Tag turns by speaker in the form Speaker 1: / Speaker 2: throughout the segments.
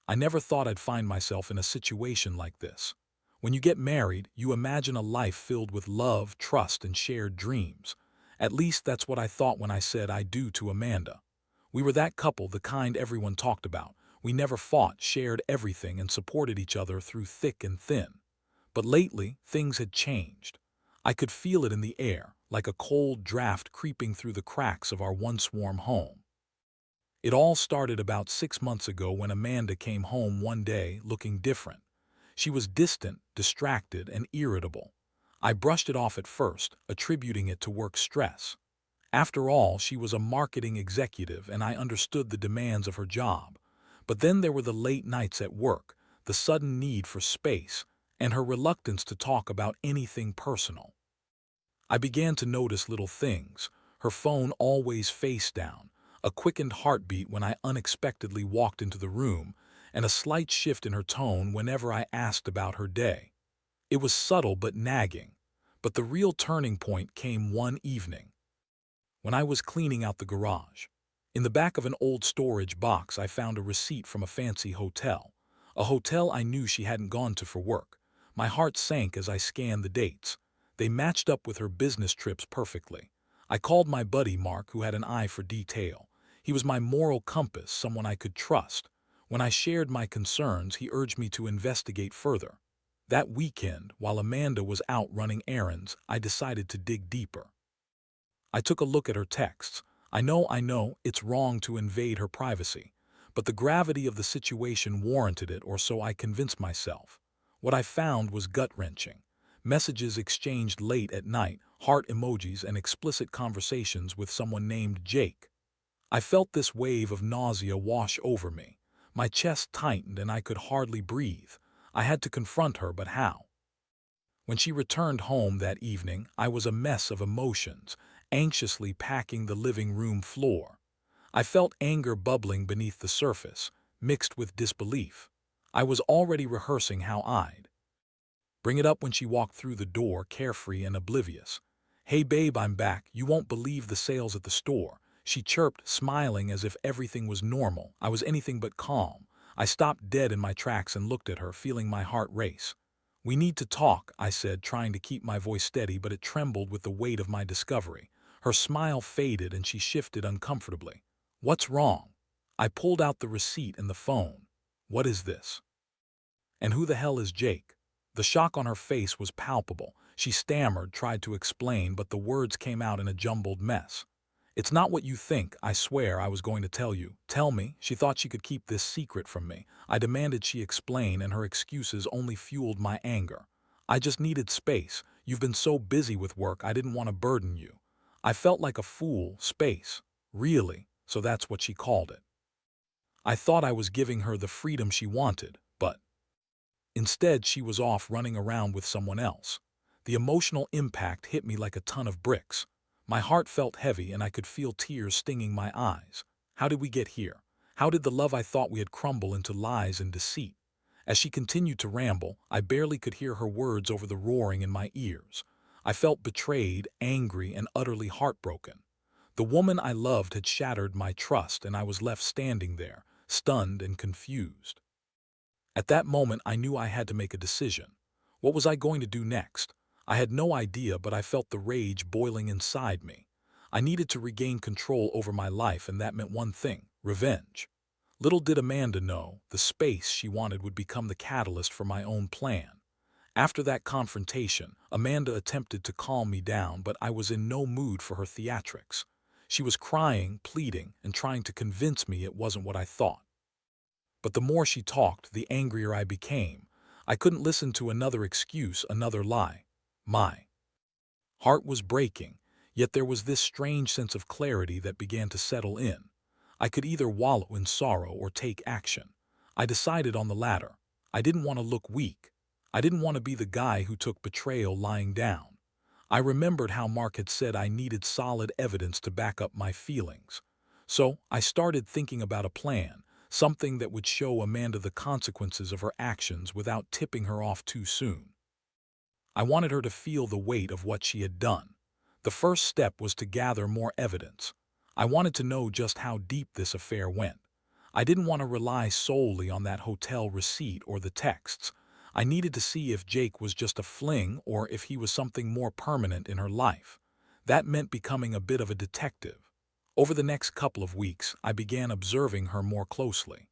Speaker 1: I never thought I'd find myself in a situation like this. When you get married, you imagine a life filled with love, trust, and shared dreams. At least that's what I thought when I said I do to Amanda. We were that couple, the kind everyone talked about. We never fought, shared everything, and supported each other through thick and thin. But lately, things had changed. I could feel it in the air, like a cold draft creeping through the cracks of our once warm home. It all started about 6 months ago when Amanda came home one day looking different. She was distant, distracted, and irritable. I brushed it off at first, attributing it to work stress. After all, she was a marketing executive and I understood the demands of her job. But then there were the late nights at work, the sudden need for space, and her reluctance to talk about anything personal. I began to notice little things, her phone always face down, a quickened heartbeat when I unexpectedly walked into the room, and a slight shift in her tone whenever I asked about her day. It was subtle but nagging, but the real turning point came one evening, when I was cleaning out the garage. In the back of an old storage box I found a receipt from a hotel I knew she hadn't gone to for work. My heart sank as I scanned the dates. They matched up with her business trips perfectly. I called my buddy Mark, who had an eye for detail. He was my moral compass, someone I could trust. When I shared my concerns, he urged me to investigate further. That weekend, while Amanda was out running errands, I decided to dig deeper. I took a look at her texts. I know, it's wrong to invade her privacy, but the gravity of the situation warranted it, or so I convinced myself. What I found was gut-wrenching. Messages exchanged late at night, heart emojis, and explicit conversations with someone named Jake. I felt this wave of nausea wash over me. My chest tightened and I could hardly breathe. I had to confront her, but how? When she returned home that evening, I was a mess of emotions, anxiously packing the living room floor. I felt anger bubbling beneath the surface, mixed with disbelief. I was already rehearsing how I'd bring it up when she walked through the door, carefree and oblivious. "Hey babe, I'm back. You won't believe the sales at the store," she chirped, smiling as if everything was normal. I was anything but calm. I stopped dead in my tracks and looked at her, feeling my heart race. "We need to talk," I said, trying to keep my voice steady, but it trembled with the weight of my discovery. Her smile faded and she shifted uncomfortably. "What's wrong?" I pulled out the receipt and the phone. "What is this? And who the hell is Jake?" The shock on her face was palpable. She stammered, tried to explain, but the words came out in a jumbled mess. "It's not what you think. I swear I was going to tell you." "Tell me." She thought she could keep this secret from me. I demanded she explain, and her excuses only fueled my anger. "I just needed space. You've been so busy with work, I didn't want to burden you." I felt like a fool. Space. Really? So that's what she called it. I thought I was giving her the freedom she wanted, but instead she was off running around with someone else. The emotional impact hit me like a ton of bricks. My heart felt heavy and I could feel tears stinging my eyes. How did we get here? How did the love I thought we had crumble into lies and deceit? As she continued to ramble, I barely could hear her words over the roaring in my ears. I felt betrayed, angry, and utterly heartbroken. The woman I loved had shattered my trust, and I was left standing there, stunned and confused. At that moment, I knew I had to make a decision. What was I going to do next? I had no idea, but I felt the rage boiling inside me. I needed to regain control over my life, and that meant one thing: revenge. Little did Amanda know, the space she wanted would become the catalyst for my own plan. After that confrontation, Amanda attempted to calm me down, but I was in no mood for her theatrics. She was crying, pleading, and trying to convince me it wasn't what I thought. But the more she talked, the angrier I became. I couldn't listen to another excuse, another lie. My heart was breaking, yet there was this strange sense of clarity that began to settle in. I could either wallow in sorrow or take action. I decided on the latter. I didn't want to look weak. I didn't want to be the guy who took betrayal lying down. I remembered how Mark had said I needed solid evidence to back up my feelings. So I started thinking about a plan, something that would show Amanda the consequences of her actions without tipping her off too soon. I wanted her to feel the weight of what she had done. The first step was to gather more evidence. I wanted to know just how deep this affair went. I didn't want to rely solely on that hotel receipt or the texts. I needed to see if Jake was just a fling or if he was something more permanent in her life. That meant becoming a bit of a detective. Over the next couple of weeks, I began observing her more closely.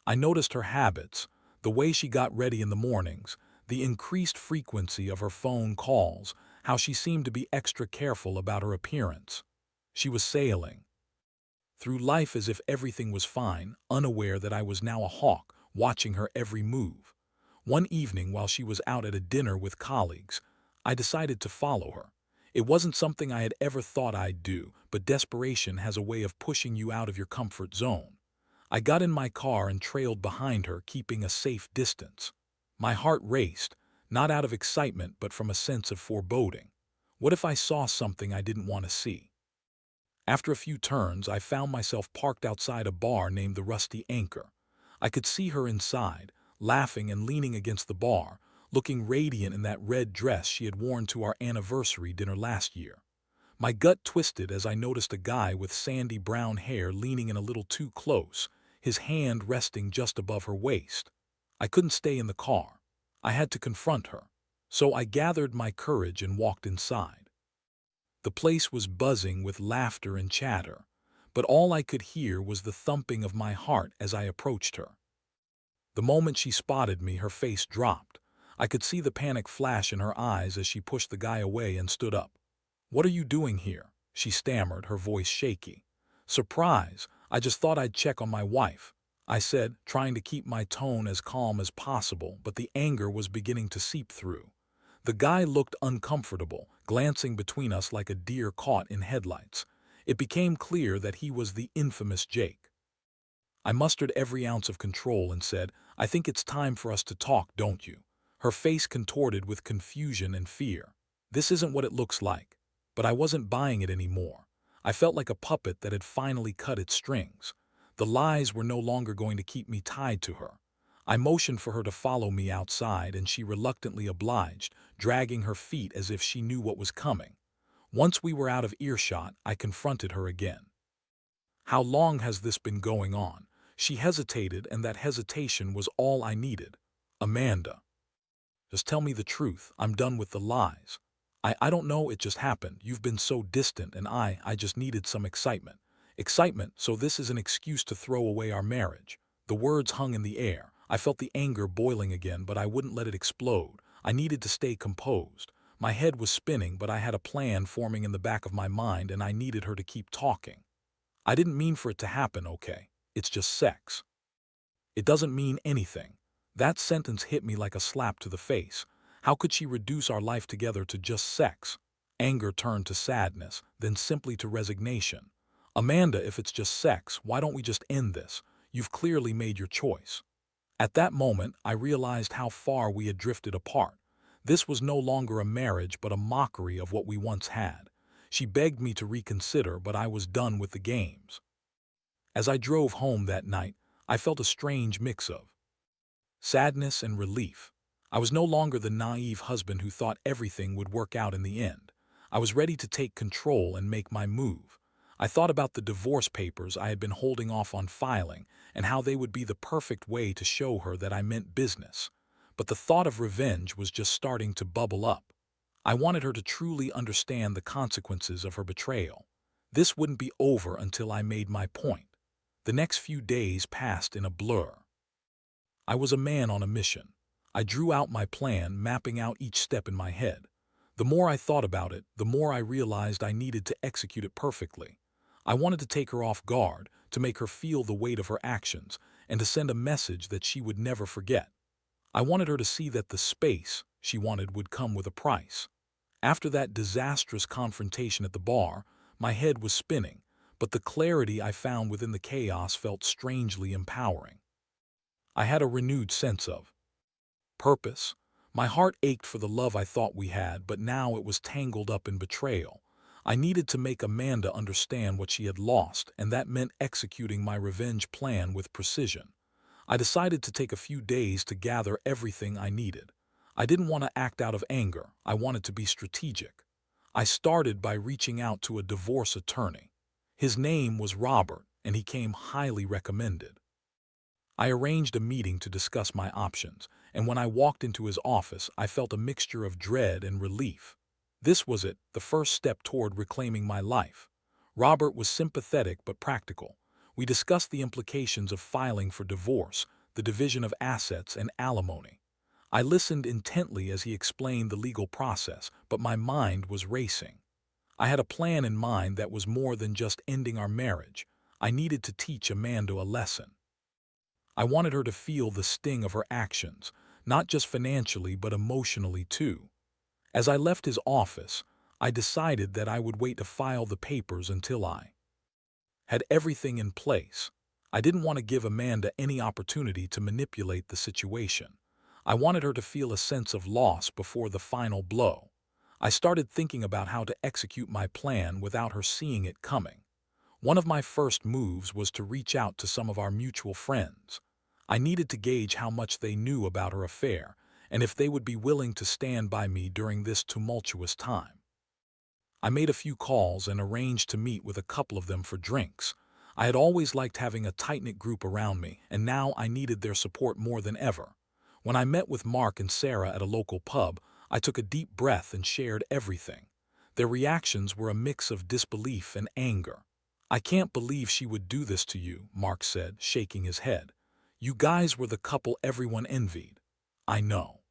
Speaker 1: I noticed her habits, the way she got ready in the mornings, the increased frequency of her phone calls, how she seemed to be extra careful about her appearance. She was sailing through life as if everything was fine, unaware that I was now a hawk, watching her every move. One evening, while she was out at a dinner with colleagues, I decided to follow her. It wasn't something I had ever thought I'd do, but desperation has a way of pushing you out of your comfort zone. I got in my car and trailed behind her, keeping a safe distance. My heart raced, not out of excitement but from a sense of foreboding. What if I saw something I didn't want to see? After a few turns, I found myself parked outside a bar named the Rusty Anchor. I could see her inside, laughing and leaning against the bar, looking radiant in that red dress she had worn to our anniversary dinner last year. My gut twisted as I noticed a guy with sandy brown hair leaning in a little too close, his hand resting just above her waist. I couldn't stay in the car. I had to confront her. So I gathered my courage and walked inside. The place was buzzing with laughter and chatter, but all I could hear was the thumping of my heart as I approached her. The moment she spotted me, her face dropped. I could see the panic flash in her eyes as she pushed the guy away and stood up. "What are you doing here?" she stammered, her voice shaky. "Surprise, I just thought I'd check on my wife," I said, trying to keep my tone as calm as possible, but the anger was beginning to seep through. The guy looked uncomfortable, glancing between us like a deer caught in headlights. It became clear that he was the infamous Jake. I mustered every ounce of control and said, "I think it's time for us to talk, don't you?" Her face contorted with confusion and fear. "This isn't what it looks like." But I wasn't buying it anymore. I felt like a puppet that had finally cut its strings. The lies were no longer going to keep me tied to her. I motioned for her to follow me outside, and she reluctantly obliged, dragging her feet as if she knew what was coming. Once we were out of earshot, I confronted her again. "How long has this been going on?" She hesitated, and that hesitation was all I needed. "Amanda, just tell me the truth. I'm done with the lies." I don't know, it just happened. You've been so distant, and I just needed some excitement." "Excitement, so this is an excuse to throw away our marriage." The words hung in the air. I felt the anger boiling again, but I wouldn't let it explode. I needed to stay composed. My head was spinning, but I had a plan forming in the back of my mind, and I needed her to keep talking. "I didn't mean for it to happen, okay? It's just sex." "It doesn't mean anything." That sentence hit me like a slap to the face. How could she reduce our life together to just sex? Anger turned to sadness, then simply to resignation. "Amanda, if it's just sex, why don't we just end this? You've clearly made your choice." At that moment, I realized how far we had drifted apart. This was no longer a marriage, but a mockery of what we once had. She begged me to reconsider, but I was done with the games. As I drove home that night, I felt a strange mix of sadness and relief. I was no longer the naive husband who thought everything would work out in the end. I was ready to take control and make my move. I thought about the divorce papers I had been holding off on filing and how they would be the perfect way to show her that I meant business. But the thought of revenge was just starting to bubble up. I wanted her to truly understand the consequences of her betrayal. This wouldn't be over until I made my point. The next few days passed in a blur. I was a man on a mission. I drew out my plan, mapping out each step in my head. The more I thought about it, the more I realized I needed to execute it perfectly. I wanted to take her off guard, to make her feel the weight of her actions, and to send a message that she would never forget. I wanted her to see that the space she wanted would come with a price. After that disastrous confrontation at the bar, my head was spinning, but the clarity I found within the chaos felt strangely empowering. I had a renewed sense of purpose. My heart ached for the love I thought we had, but now it was tangled up in betrayal. I needed to make Amanda understand what she had lost, and that meant executing my revenge plan with precision. I decided to take a few days to gather everything I needed. I didn't want to act out of anger. I wanted to be strategic. I started by reaching out to a divorce attorney. His name was Robert, and he came highly recommended. I arranged a meeting to discuss my options, and when I walked into his office, I felt a mixture of dread and relief. This was it, the first step toward reclaiming my life. Robert was sympathetic but practical. We discussed the implications of filing for divorce, the division of assets, and alimony. I listened intently as he explained the legal process, but my mind was racing. I had a plan in mind that was more than just ending our marriage. I needed to teach Amanda a lesson. I wanted her to feel the sting of her actions, not just financially but emotionally too. As I left his office, I decided that I would wait to file the papers until I had everything in place. I didn't want to give Amanda any opportunity to manipulate the situation. I wanted her to feel a sense of loss before the final blow. I started thinking about how to execute my plan without her seeing it coming. One of my first moves was to reach out to some of our mutual friends. I needed to gauge how much they knew about her affair, and if they would be willing to stand by me during this tumultuous time. I made a few calls and arranged to meet with a couple of them for drinks. I had always liked having a tight-knit group around me, and now I needed their support more than ever. When I met with Mark and Sarah at a local pub, I took a deep breath and shared everything. Their reactions were a mix of disbelief and anger. "I can't believe she would do this to you," Mark said, shaking his head. "You guys were the couple everyone envied." "I know.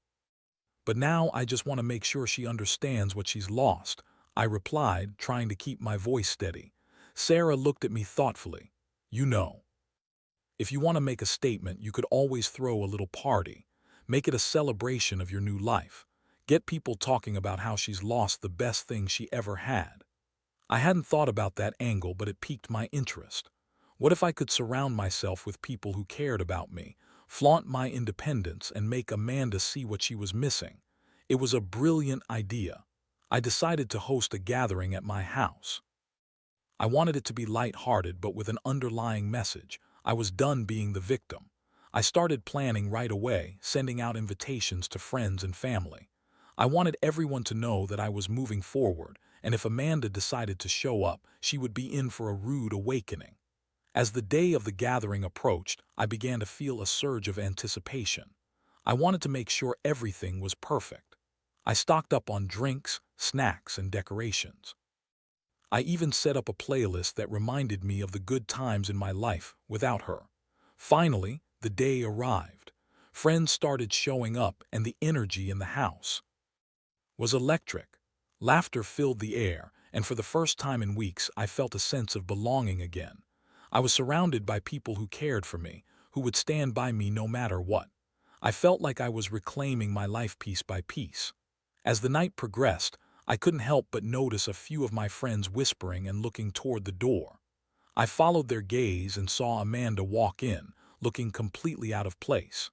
Speaker 1: But now I just want to make sure she understands what she's lost," I replied, trying to keep my voice steady. Sarah looked at me thoughtfully. "You know, if you want to make a statement, you could always throw a little party. Make it a celebration of your new life. Get people talking about how she's lost the best thing she ever had." I hadn't thought about that angle, but it piqued my interest. What if I could surround myself with people who cared about me, flaunt my independence, and make Amanda see what she was missing? It was a brilliant idea. I decided to host a gathering at my house. I wanted it to be light-hearted but with an underlying message. I was done being the victim. I started planning right away, sending out invitations to friends and family. I wanted everyone to know that I was moving forward, and if Amanda decided to show up, she would be in for a rude awakening. As the day of the gathering approached, I began to feel a surge of anticipation. I wanted to make sure everything was perfect. I stocked up on drinks, snacks, and decorations. I even set up a playlist that reminded me of the good times in my life without her. Finally, the day arrived. Friends started showing up, and the energy in the house was electric. Laughter filled the air, and for the first time in weeks, I felt a sense of belonging again. I was surrounded by people who cared for me, who would stand by me no matter what. I felt like I was reclaiming my life piece by piece. As the night progressed, I couldn't help but notice a few of my friends whispering and looking toward the door. I followed their gaze and saw Amanda walk in, looking completely out of place.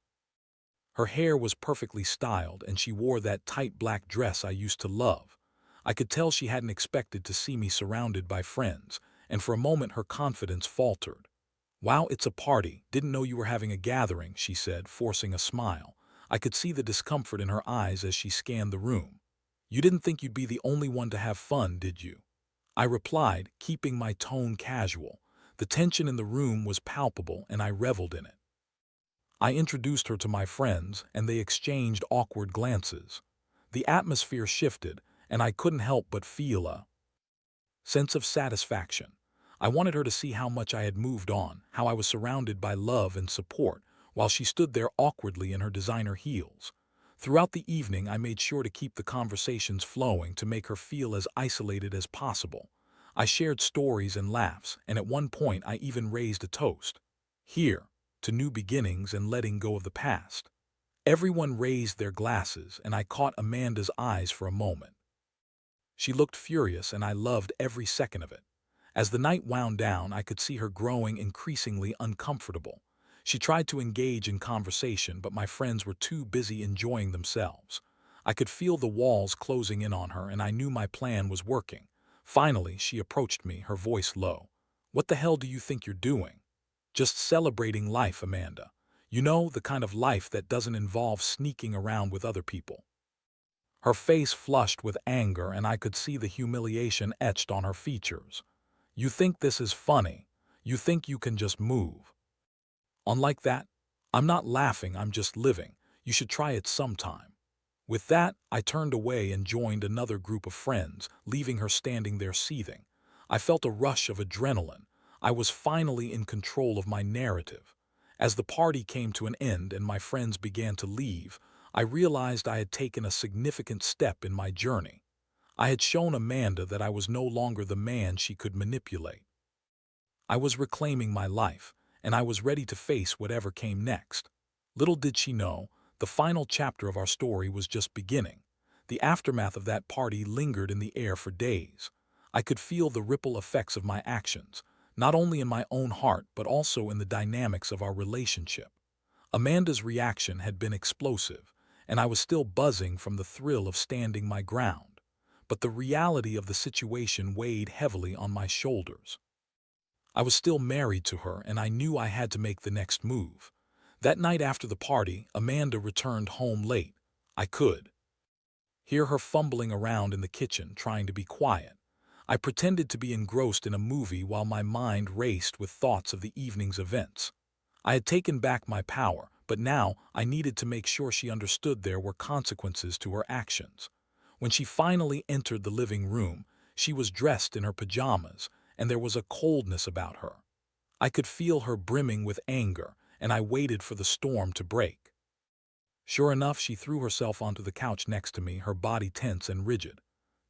Speaker 1: Her hair was perfectly styled, and she wore that tight black dress I used to love. I could tell she hadn't expected to see me surrounded by friends, and for a moment her confidence faltered. "Wow, it's a party. Didn't know you were having a gathering," she said, forcing a smile. I could see the discomfort in her eyes as she scanned the room. "You didn't think you'd be the only one to have fun, did you?" I replied, keeping my tone casual. The tension in the room was palpable, and I reveled in it. I introduced her to my friends, and they exchanged awkward glances. The atmosphere shifted, and I couldn't help but feel a sense of satisfaction. I wanted her to see how much I had moved on, how I was surrounded by love and support, while she stood there awkwardly in her designer heels. Throughout the evening, I made sure to keep the conversations flowing to make her feel as isolated as possible. I shared stories and laughs, and at one point I even raised a toast. "Here, to new beginnings and letting go of the past." Everyone raised their glasses, and I caught Amanda's eyes for a moment. She looked furious, and I loved every second of it. As the night wound down, I could see her growing increasingly uncomfortable. She tried to engage in conversation, but my friends were too busy enjoying themselves. I could feel the walls closing in on her, and I knew my plan was working. Finally, she approached me, her voice low. "What the hell do you think you're doing?" "Just celebrating life, Amanda. You know, the kind of life that doesn't involve sneaking around with other people." Her face flushed with anger, and I could see the humiliation etched on her features. "You think this is funny? You think you can just move. Unlike that, I'm not laughing, I'm just living. You should try it sometime. With that, I turned away and joined another group of friends, leaving her standing there seething. I felt a rush of adrenaline. I was finally in control of my narrative. As the party came to an end and my friends began to leave, I realized I had taken a significant step in my journey. I had shown Amanda that I was no longer the man she could manipulate. I was reclaiming my life, and I was ready to face whatever came next. Little did she know, the final chapter of our story was just beginning. The aftermath of that party lingered in the air for days. I could feel the ripple effects of my actions, not only in my own heart but also in the dynamics of our relationship. Amanda's reaction had been explosive, and I was still buzzing from the thrill of standing my ground. But the reality of the situation weighed heavily on my shoulders. I was still married to her, and I knew I had to make the next move. That night after the party, Amanda returned home late. I could hear her fumbling around in the kitchen, trying to be quiet. I pretended to be engrossed in a movie while my mind raced with thoughts of the evening's events. I had taken back my power, but now I needed to make sure she understood there were consequences to her actions. When she finally entered the living room, she was dressed in her pajamas, and there was a coldness about her. I could feel her brimming with anger, and I waited for the storm to break. Sure enough, she threw herself onto the couch next to me, her body tense and rigid.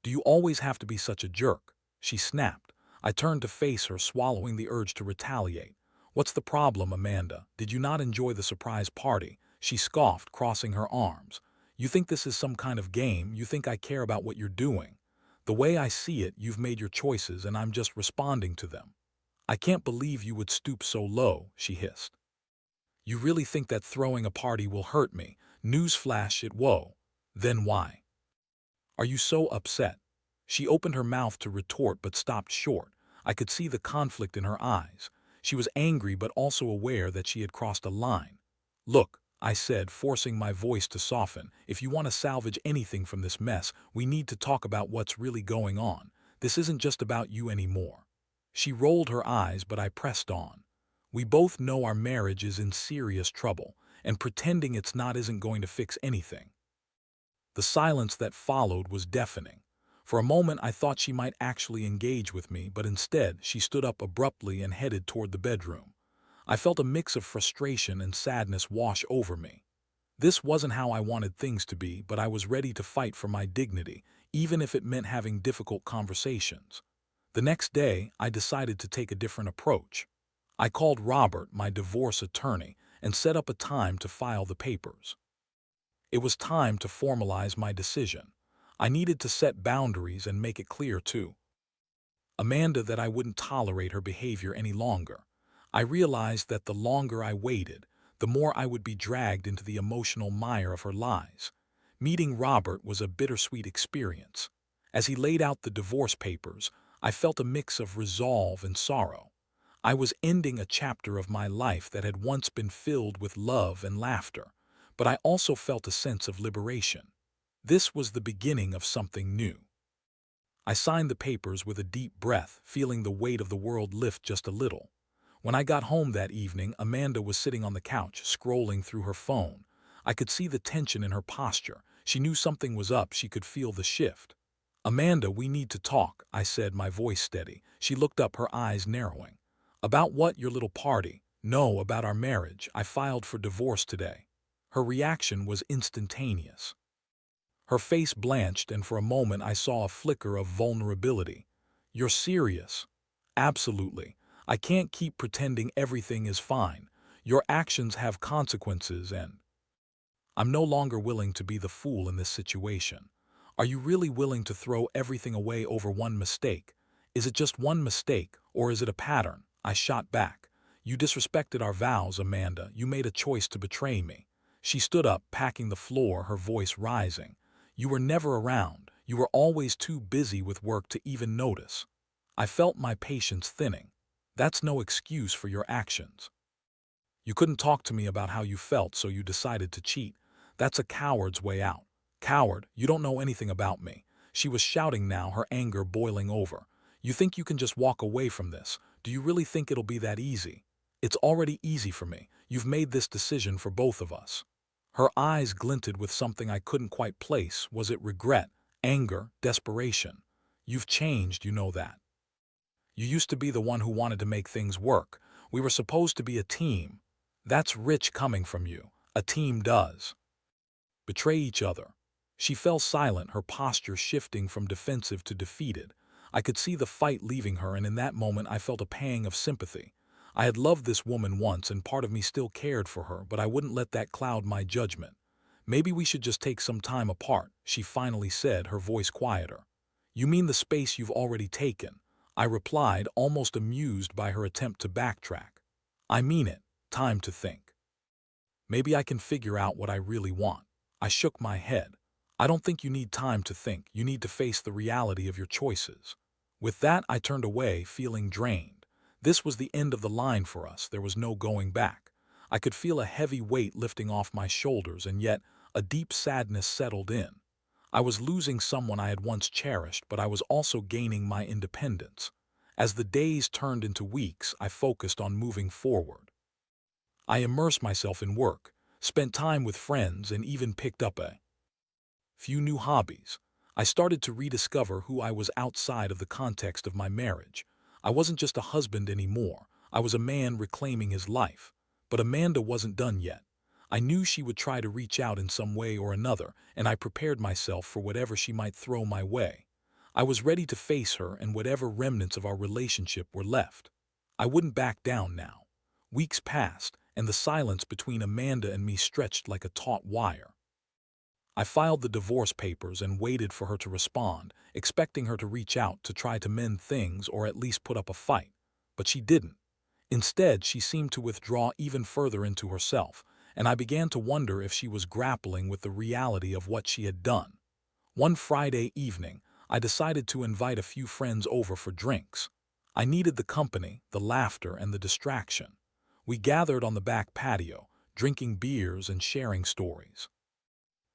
Speaker 1: "Do you always have to be such a jerk?" she snapped. I turned to face her, swallowing the urge to retaliate. "What's the problem, Amanda? Did you not enjoy the surprise party?" she scoffed, crossing her arms. "You think this is some kind of game? You think I care about what you're doing? The way I see it, you've made your choices and I'm just responding to them." "I can't believe you would stoop so low," she hissed. "You really think that throwing a party will hurt me? Newsflash, it won't. Then why are you so upset?" She opened her mouth to retort but stopped short. I could see the conflict in her eyes. She was angry but also aware that she had crossed a line. "Look," I said, forcing my voice to soften, "if you want to salvage anything from this mess, we need to talk about what's really going on. This isn't just about you anymore." She rolled her eyes, but I pressed on. "We both know our marriage is in serious trouble, and pretending it's not isn't going to fix anything." The silence that followed was deafening. For a moment I thought she might actually engage with me, but instead she stood up abruptly and headed toward the bedroom. I felt a mix of frustration and sadness wash over me. This wasn't how I wanted things to be, but I was ready to fight for my dignity, even if it meant having difficult conversations. The next day, I decided to take a different approach. I called Robert, my divorce attorney, and set up a time to file the papers. It was time to formalize my decision. I needed to set boundaries and make it clear to Amanda that I wouldn't tolerate her behavior any longer. I realized that the longer I waited, the more I would be dragged into the emotional mire of her lies. Meeting Robert was a bittersweet experience. As he laid out the divorce papers, I felt a mix of resolve and sorrow. I was ending a chapter of my life that had once been filled with love and laughter, but I also felt a sense of liberation. This was the beginning of something new. I signed the papers with a deep breath, feeling the weight of the world lift just a little. When I got home that evening, Amanda was sitting on the couch, scrolling through her phone. I could see the tension in her posture. She knew something was up, she could feel the shift. "Amanda, we need to talk," I said, my voice steady. She looked up, her eyes narrowing. "About what, your little party?" "No, about our marriage. I filed for divorce today." Her reaction was instantaneous. Her face blanched, and for a moment I saw a flicker of vulnerability. "You're serious?" "Absolutely. I can't keep pretending everything is fine. Your actions have consequences, and I'm no longer willing to be the fool in this situation." "Are you really willing to throw everything away over one mistake? Is it just one mistake, or is it a pattern?" I shot back. "You disrespected our vows, Amanda. You made a choice to betray me." She stood up, packing the floor, her voice rising. "You were never around. You were always too busy with work to even notice." I felt my patience thinning. "That's no excuse for your actions. You couldn't talk to me about how you felt, so you decided to cheat. That's a coward's way out." "Coward, you don't know anything about me." She was shouting now, her anger boiling over. "You think you can just walk away from this? Do you really think it'll be that easy? It's already easy for me. You've made this decision for both of us." Her eyes glinted with something I couldn't quite place. Was it regret, anger, desperation? "You've changed, you know that. You used to be the one who wanted to make things work. We were supposed to be a team. That's rich coming from you. A team does betray each other." She fell silent, her posture shifting from defensive to defeated. I could see the fight leaving her, and in that moment I felt a pang of sympathy. I had loved this woman once, and part of me still cared for her, but I wouldn't let that cloud my judgment. "Maybe we should just take some time apart," she finally said, her voice quieter. "You mean the space you've already taken?" I replied, almost amused by her attempt to backtrack. "I mean it. Time to think. Maybe I can figure out what I really want." I shook my head. "I don't think you need time to think. You need to face the reality of your choices." With that, I turned away, feeling drained. This was the end of the line for us. There was no going back. I could feel a heavy weight lifting off my shoulders, and yet a deep sadness settled in. I was losing someone I had once cherished, but I was also gaining my independence. As the days turned into weeks, I focused on moving forward. I immersed myself in work, spent time with friends, and even picked up a few new hobbies. I started to rediscover who I was outside of the context of my marriage. I wasn't just a husband anymore. I was a man reclaiming his life. But Amanda wasn't done yet. I knew she would try to reach out in some way or another, and I prepared myself for whatever she might throw my way. I was ready to face her and whatever remnants of our relationship were left. I wouldn't back down now. Weeks passed, and the silence between Amanda and me stretched like a taut wire. I filed the divorce papers and waited for her to respond, expecting her to reach out to try to mend things or at least put up a fight. But she didn't. Instead, she seemed to withdraw even further into herself, and I began to wonder if she was grappling with the reality of what she had done. One Friday evening, I decided to invite a few friends over for drinks. I needed the company, the laughter, and the distraction. We gathered on the back patio, drinking beers and sharing stories.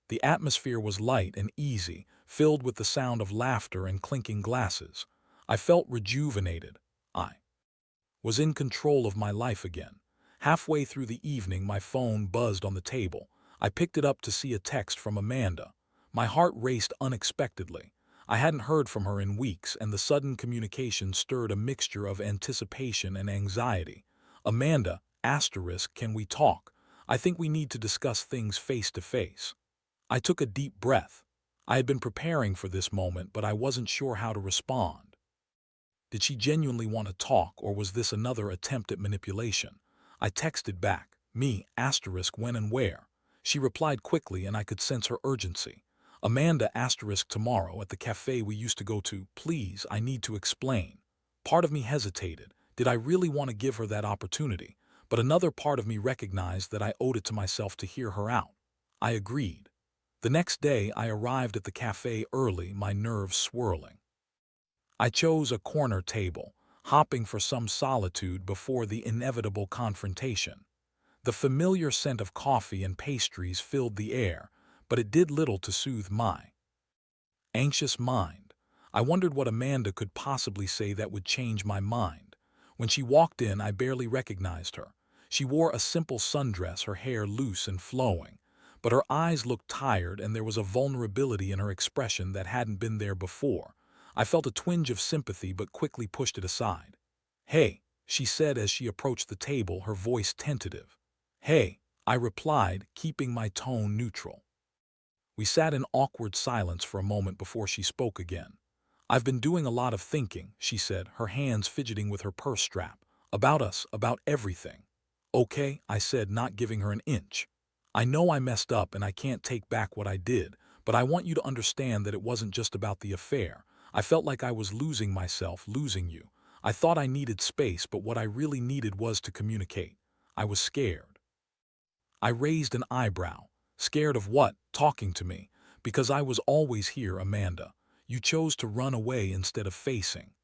Speaker 1: The atmosphere was light and easy, filled with the sound of laughter and clinking glasses. I felt rejuvenated. I was in control of my life again. Halfway through the evening, my phone buzzed on the table. I picked it up to see a text from Amanda. My heart raced unexpectedly. I hadn't heard from her in weeks, and the sudden communication stirred a mixture of anticipation and anxiety. "Amanda, asterisk, can we talk? I think we need to discuss things face to face." I took a deep breath. I had been preparing for this moment, but I wasn't sure how to respond. Did she genuinely want to talk, or was this another attempt at manipulation? I texted back, "Me, asterisk, when and where?" She replied quickly, and I could sense her urgency. "Amanda, asterisk, tomorrow at the cafe we used to go to. Please, I need to explain." Part of me hesitated. Did I really want to give her that opportunity? But another part of me recognized that I owed it to myself to hear her out. I agreed. The next day, I arrived at the cafe early, my nerves swirling. I chose a corner table, hopping for some solitude before the inevitable confrontation. The familiar scent of coffee and pastries filled the air, but it did little to soothe my anxious mind. I wondered what Amanda could possibly say that would change my mind. When she walked in, I barely recognized her. She wore a simple sundress, her hair loose and flowing. But her eyes looked tired, and there was a vulnerability in her expression that hadn't been there before. I felt a twinge of sympathy but quickly pushed it aside. "Hey," she said as she approached the table, her voice tentative. "Hey," I replied, keeping my tone neutral. We sat in awkward silence for a moment before she spoke again. "I've been doing a lot of thinking," she said, her hands fidgeting with her purse strap. "About us, about everything." "Okay," I said, not giving her an inch. "I know I messed up and I can't take back what I did, but I want you to understand that it wasn't just about the affair. I felt like I was losing myself, losing you. I thought I needed space, but what I really needed was to communicate. I was scared." I raised an eyebrow. "Scared of what? Talking to me? Because I was always here, Amanda. You chose to run away instead of facing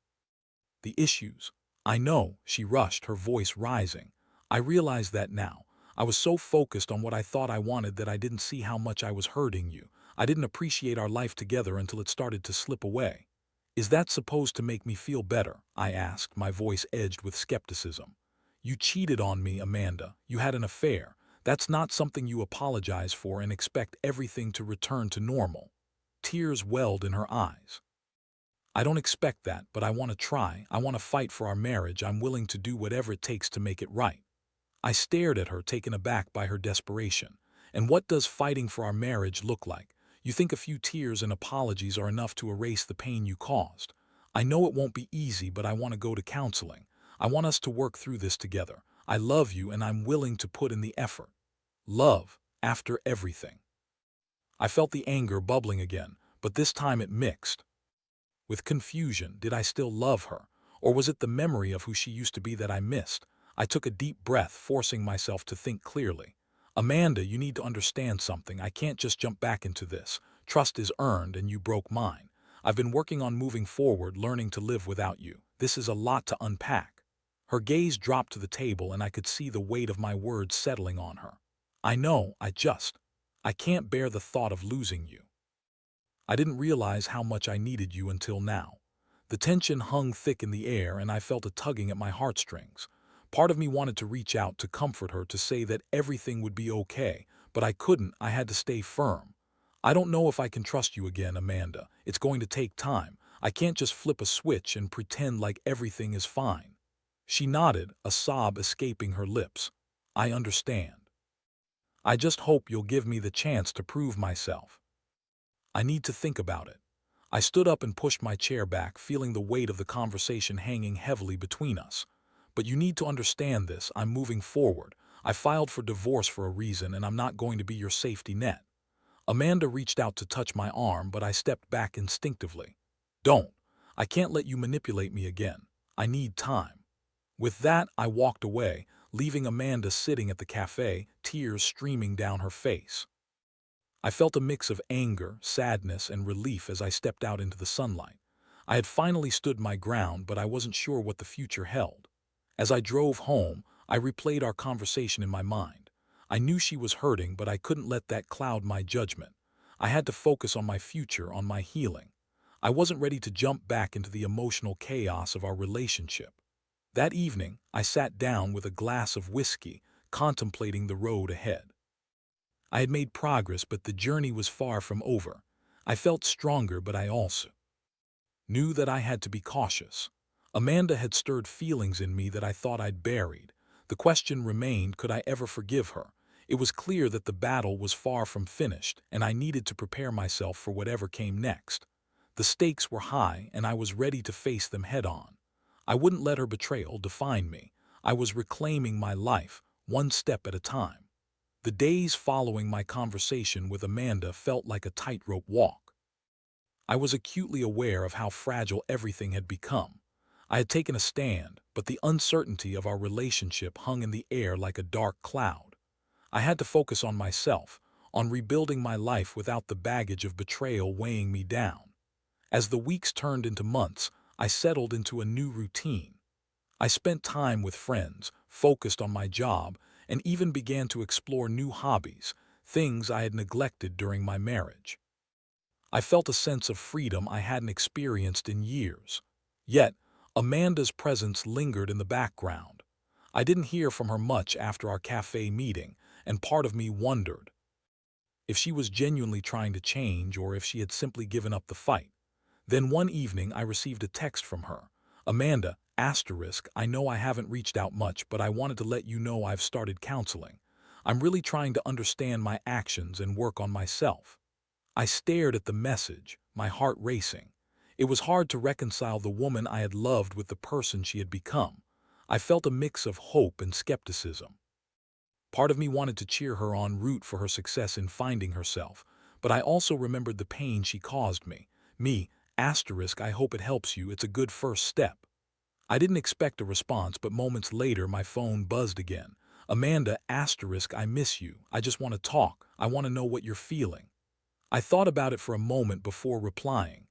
Speaker 1: the issues." "I know," she rushed, her voice rising. "I realize that now. I was so focused on what I thought I wanted that I didn't see how much I was hurting you. I didn't appreciate our life together until it started to slip away." Is that supposed to make me feel better? I asked, my voice edged with skepticism. You cheated on me, Amanda. You had an affair. That's not something you apologize for and expect everything to return to normal. Tears welled in her eyes. I don't expect that, but I want to try. I want to fight for our marriage. I'm willing to do whatever it takes to make it right. I stared at her, taken aback by her desperation. And what does fighting for our marriage look like? You think a few tears and apologies are enough to erase the pain you caused? I know it won't be easy, but I want to go to counseling. I want us to work through this together. I love you and I'm willing to put in the effort. Love, after everything. I felt the anger bubbling again, but this time it mixed with confusion. Did I still love her? Or was it the memory of who she used to be that I missed? I took a deep breath, forcing myself to think clearly. Amanda, you need to understand something. I can't just jump back into this. Trust is earned and you broke mine. I've been working on moving forward, learning to live without you. This is a lot to unpack. Her gaze dropped to the table and I could see the weight of my words settling on her. I know, I can't bear the thought of losing you. I didn't realize how much I needed you until now. The tension hung thick in the air and I felt a tugging at my heartstrings. Part of me wanted to reach out to comfort her, to say that everything would be okay, but I couldn't. I had to stay firm. I don't know if I can trust you again, Amanda. It's going to take time. I can't just flip a switch and pretend like everything is fine. She nodded, a sob escaping her lips. I understand. I just hope you'll give me the chance to prove myself. I need to think about it. I stood up and pushed my chair back, feeling the weight of the conversation hanging heavily between us. But you need to understand this. I'm moving forward. I filed for divorce for a reason, and I'm not going to be your safety net. Amanda reached out to touch my arm, but I stepped back instinctively. Don't. I can't let you manipulate me again. I need time. With that, I walked away, leaving Amanda sitting at the cafe, tears streaming down her face. I felt a mix of anger, sadness, and relief as I stepped out into the sunlight. I had finally stood my ground, but I wasn't sure what the future held. As I drove home, I replayed our conversation in my mind. I knew she was hurting, but I couldn't let that cloud my judgment. I had to focus on my future, on my healing. I wasn't ready to jump back into the emotional chaos of our relationship. That evening, I sat down with a glass of whiskey, contemplating the road ahead. I had made progress, but the journey was far from over. I felt stronger, but I also knew that I had to be cautious. Amanda had stirred feelings in me that I thought I'd buried. The question remained, could I ever forgive her? It was clear that the battle was far from finished, and I needed to prepare myself for whatever came next. The stakes were high, and I was ready to face them head-on. I wouldn't let her betrayal define me. I was reclaiming my life, one step at a time. The days following my conversation with Amanda felt like a tightrope walk. I was acutely aware of how fragile everything had become. I had taken a stand, but the uncertainty of our relationship hung in the air like a dark cloud. I had to focus on myself, on rebuilding my life without the baggage of betrayal weighing me down. As the weeks turned into months, I settled into a new routine. I spent time with friends, focused on my job, and even began to explore new hobbies, things I had neglected during my marriage. I felt a sense of freedom I hadn't experienced in years. Yet, Amanda's presence lingered in the background. I didn't hear from her much after our cafe meeting, and part of me wondered if she was genuinely trying to change or if she had simply given up the fight. Then one evening I received a text from her. Amanda, I know I haven't reached out much, but I wanted to let you know I've started counseling. I'm really trying to understand my actions and work on myself. I stared at the message, my heart racing. It was hard to reconcile the woman I had loved with the person she had become. I felt a mix of hope and skepticism. Part of me wanted to cheer her on, root for her success in finding herself, but I also remembered the pain she caused me. I hope it helps you. It's a good first step. I didn't expect a response, but moments later my phone buzzed again. Amanda, I miss you. I just want to talk. I want to know what you're feeling. I thought about it for a moment before replying.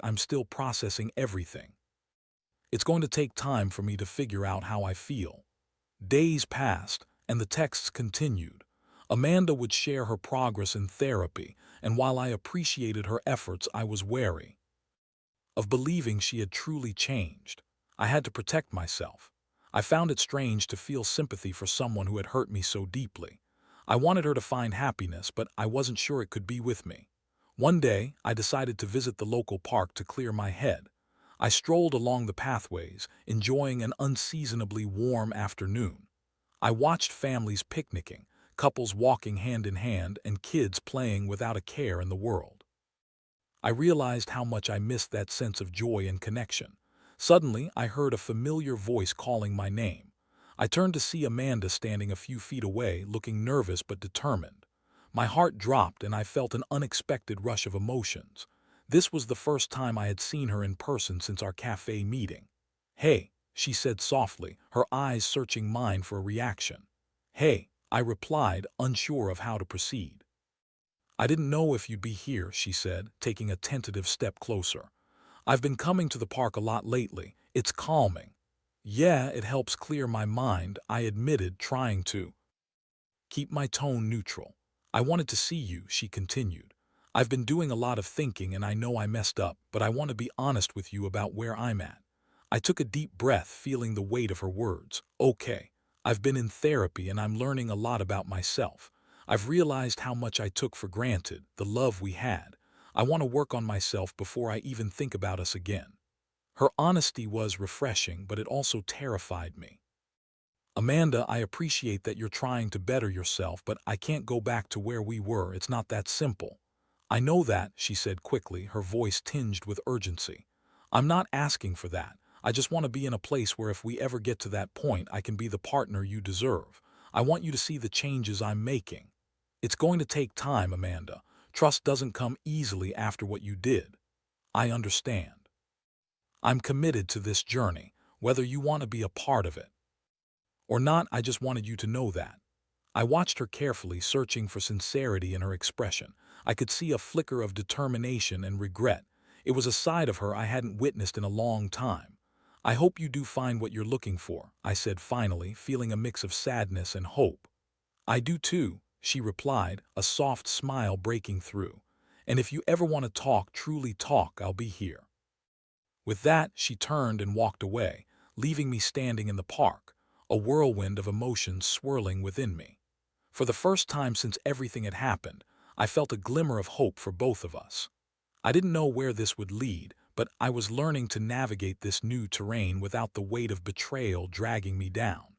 Speaker 1: I'm still processing everything. It's going to take time for me to figure out how I feel. Days passed, and the texts continued. Amanda would share her progress in therapy, and while I appreciated her efforts, I was wary. of believing she had truly changed. I had to protect myself. I found it strange to feel sympathy for someone who had hurt me so deeply. I wanted her to find happiness, but I wasn't sure it could be with me. One day, I decided to visit the local park to clear my head. I strolled along the pathways, enjoying an unseasonably warm afternoon. I watched families picnicking, couples walking hand in hand, and kids playing without a care in the world. I realized how much I missed that sense of joy and connection. Suddenly, I heard a familiar voice calling my name. I turned to see Amanda standing a few feet away, looking nervous but determined. My heart dropped and I felt an unexpected rush of emotions. This was the first time I had seen her in person since our cafe meeting. "Hey," she said softly, her eyes searching mine for a reaction. "Hey," I replied, unsure of how to proceed. "I didn't know if you'd be here," she said, taking a tentative step closer. "I've been coming to the park a lot lately. It's calming." "Yeah, it helps clear my mind," I admitted, trying to keep my tone neutral. "I wanted to see you," she continued. "I've been doing a lot of thinking and I know I messed up, but I want to be honest with you about where I'm at." I took a deep breath, feeling the weight of her words. "Okay. I've been in therapy and I'm learning a lot about myself. I've realized how much I took for granted, the love we had. I want to work on myself before I even think about us again." Her honesty was refreshing, but it also terrified me. "Amanda, I appreciate that you're trying to better yourself, but I can't go back to where we were. It's not that simple." "I know that," she said quickly, her voice tinged with urgency. "I'm not asking for that. I just want to be in a place where if we ever get to that point, I can be the partner you deserve. I want you to see the changes I'm making. It's going to take time, Amanda. Trust doesn't come easily after what you did. I understand. I'm committed to this journey, whether you want to be a part of it or not. I just wanted you to know that." I watched her carefully, searching for sincerity in her expression. I could see a flicker of determination and regret. It was a side of her I hadn't witnessed in a long time. "I hope you do find what you're looking for," I said finally, feeling a mix of sadness and hope. "I do too," she replied, a soft smile breaking through. "And if you ever want to talk, truly talk, I'll be here." With that, she turned and walked away, leaving me standing in the park, a whirlwind of emotions swirling within me. For the first time since everything had happened, I felt a glimmer of hope for both of us. I didn't know where this would lead, but I was learning to navigate this new terrain without the weight of betrayal dragging me down.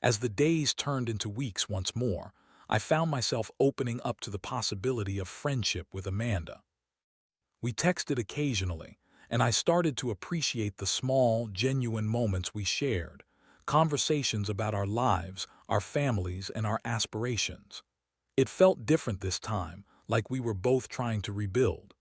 Speaker 1: As the days turned into weeks once more, I found myself opening up to the possibility of friendship with Amanda. We texted occasionally, and I started to appreciate the small, genuine moments we shared, conversations about our lives, our families, and our aspirations. It felt different this time, like we were both trying to rebuild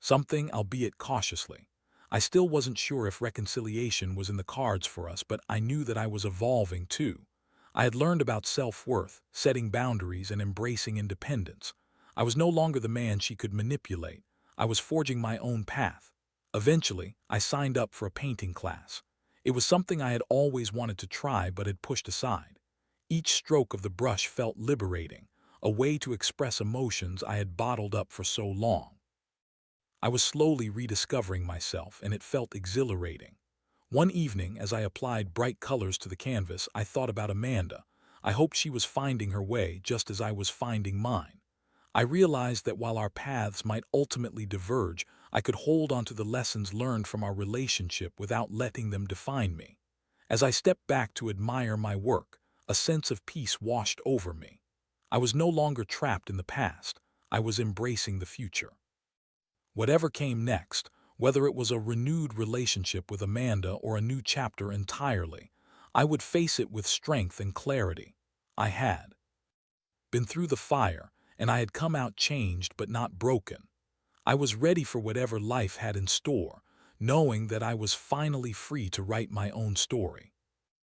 Speaker 1: something, albeit cautiously. I still wasn't sure if reconciliation was in the cards for us, but I knew that I was evolving too. I had learned about self-worth, setting boundaries, and embracing independence. I was no longer the man she could manipulate. I was forging my own path. Eventually, I signed up for a painting class. It was something I had always wanted to try but had pushed aside. Each stroke of the brush felt liberating, a way to express emotions I had bottled up for so long. I was slowly rediscovering myself, and it felt exhilarating. One evening, as I applied bright colors to the canvas, I thought about Amanda. I hoped she was finding her way just as I was finding mine. I realized that while our paths might ultimately diverge, I could hold on to the lessons learned from our relationship without letting them define me. As I stepped back to admire my work, a sense of peace washed over me. I was no longer trapped in the past. I was embracing the future. Whatever came next, whether it was a renewed relationship with Amanda or a new chapter entirely, I would face it with strength and clarity. I had been through the fire, and I had come out changed but not broken. I was ready for whatever life had in store, knowing that I was finally free to write my own story.